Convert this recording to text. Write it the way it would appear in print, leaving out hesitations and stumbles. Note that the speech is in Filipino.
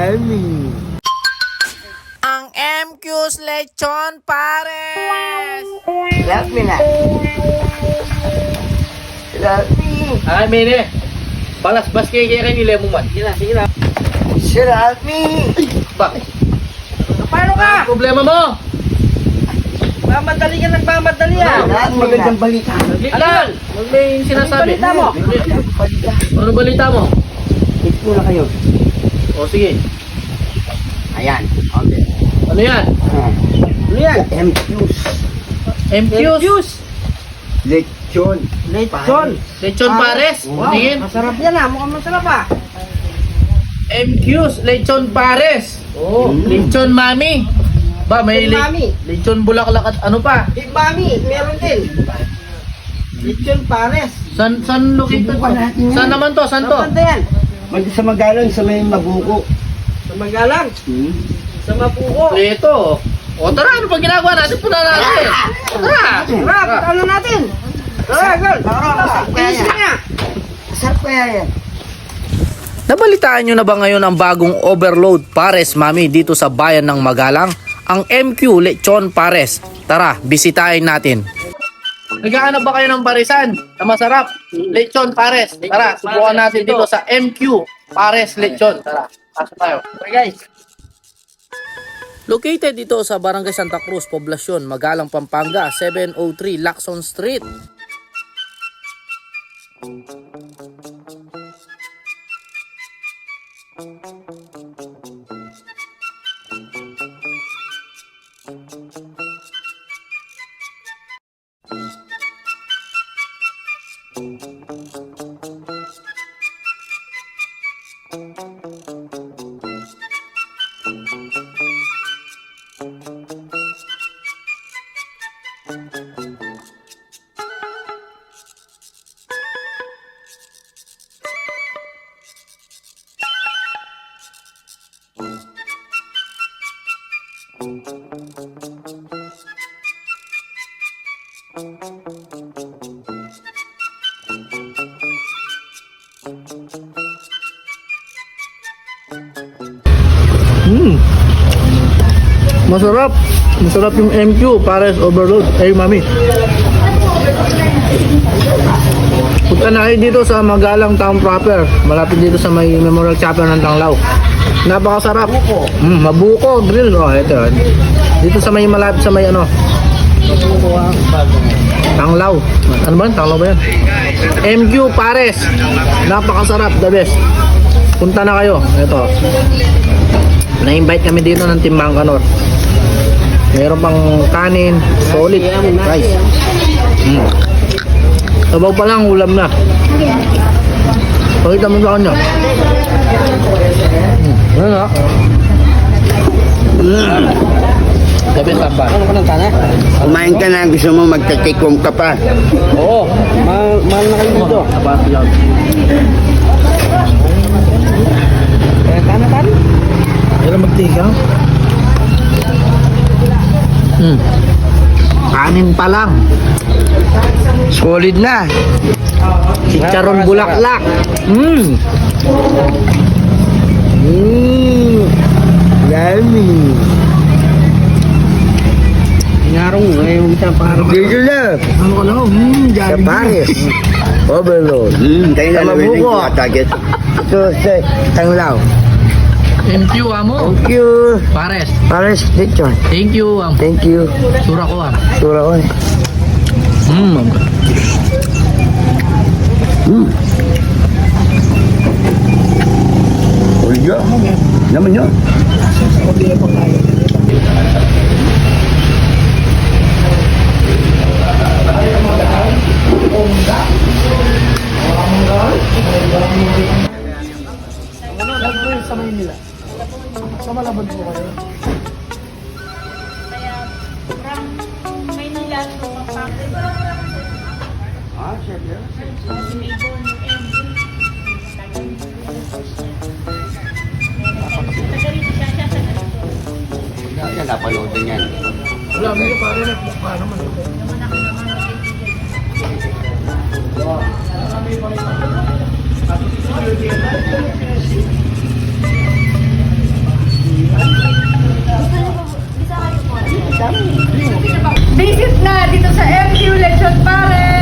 Yummy! Ang MQ's Lechon Pares! Love me na. Love me. Ay, Mene. Balas-bas kayo nila mo man. Sige na, sige na. She love me. Bakit? Paano ka? Ang problema mo? Nagmamadali ka, nagmamadali ah! Lahat magandang balita. Ano? Huwag may sinasabi. Anong balita mo? Balita. Ano balita mo? Hit mo na kayo. O, sige. Ayan. Okay. Ano yan? Ano yan? MQs. MQ's? Lechon. Lechon! Lechon Pares? Wow. Tingin? Masarap yan ah, mukhang masarap ah! MQ's Lechon Pares. Oo. Lechon Mami. Ba, may Lechon Mami. Lechon Bulaklak at ano pa? Big Mami, meron din! Lechon Pares! San located to? Subukan natin yan. Saan naman to? Saan to? Saan yan? Sa Magalang, sa may Mabuko. Sa Magalang, sa Mapuko. Ito. O tara, ano pa ginagawa natin? Punta natin. Tara. Tara, punta na natin! Tara, girl! Bilis ka na! Masarap kaya yan. Nabalitaan nyo na ba ngayon ang bagong overload Pares Mami dito sa bayan ng Magalang? Ang MQ Lechon Pares. Tara, bisitahin natin. Naghahanap ba kayo ng parisan na masarap? Lechon Pares. Tara, subukan natin dito sa MQ Pares Lechon. Tara, pasok tayo. Okay guys. Located dito sa Barangay Santa Cruz, Poblacion, Magalang, Pampanga, 703 Lacson Street. Masarap. Masarap yung MQ Pares Overload. Ay, mami. Punta na kayo dito sa Magalang Town Proper. Malapit dito sa may Memorial Chapel ng Tanglao. Napakasarap. Mabuko grill. Oh, ito. Dito sa may malapit sa may ano. Tanglao. Ano ba? Tanglao ba yan? MQ Pares. Napakasarap. The best. Punta na kayo. Ito. Na-invite kami dito ng Team Bangkanor. Meron pang kanin, solid, rice. Sabaw pa lang, ulam na. Pakita mo sa kanya. Ano na? Gabi sambar. Ano ka ng kana? Kumain ka na, gusto mo magtatikom ka pa. Oo, mahal na kayo dito. Abati yan. Kaya kana tayo? Pero magtiga. Kanin pa lang. Solid na. Chicharon bulaklak. Yummy. Ingarong ngayon siya para Dito na. Ano ka lang? Sa Pares. Overload. Tayo na Sa namin Mabuko. yung target. So, sa Tanglao. MQ amo. Thank you. Pares. Pares Lechon. Thank you. Thank you. Sura ko Sura ko. Uy, ya. Naman yun. Sa Maynila. Sa Malabon po kayo. Kaya from Maynila to Pampanga. Ah, chef yan. Si Maybon yung MD. Taga rito siya taga rito. Yan, napanood din yan. Wala mo yung pare na paano man. Naman ako naman ng kaibigan. Visit na dito sa MQ Lechon Pares.